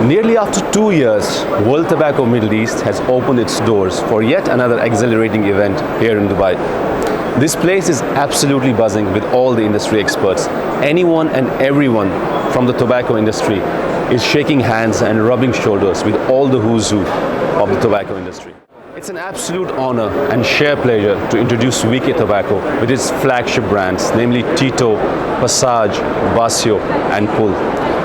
Nearly after 2 years, World Tobacco Middle East has opened its doors for yet another exhilarating event here in Dubai. This place is absolutely buzzing with all the industry experts. Anyone and everyone from the tobacco industry is shaking hands and rubbing shoulders with all the who's who of the tobacco industry. It's an absolute honor and sheer pleasure to introduce VK Tobacco with its flagship brands, namely TITO, BASIO and Pull.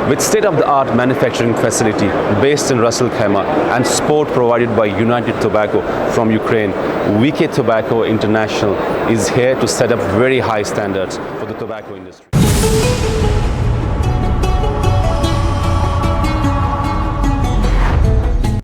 With state-of-the-art manufacturing facility based in Ras Al Khaimah and support provided by United Tobacco from Ukraine, VK Tobacco International is here to set up very high standards for the tobacco industry.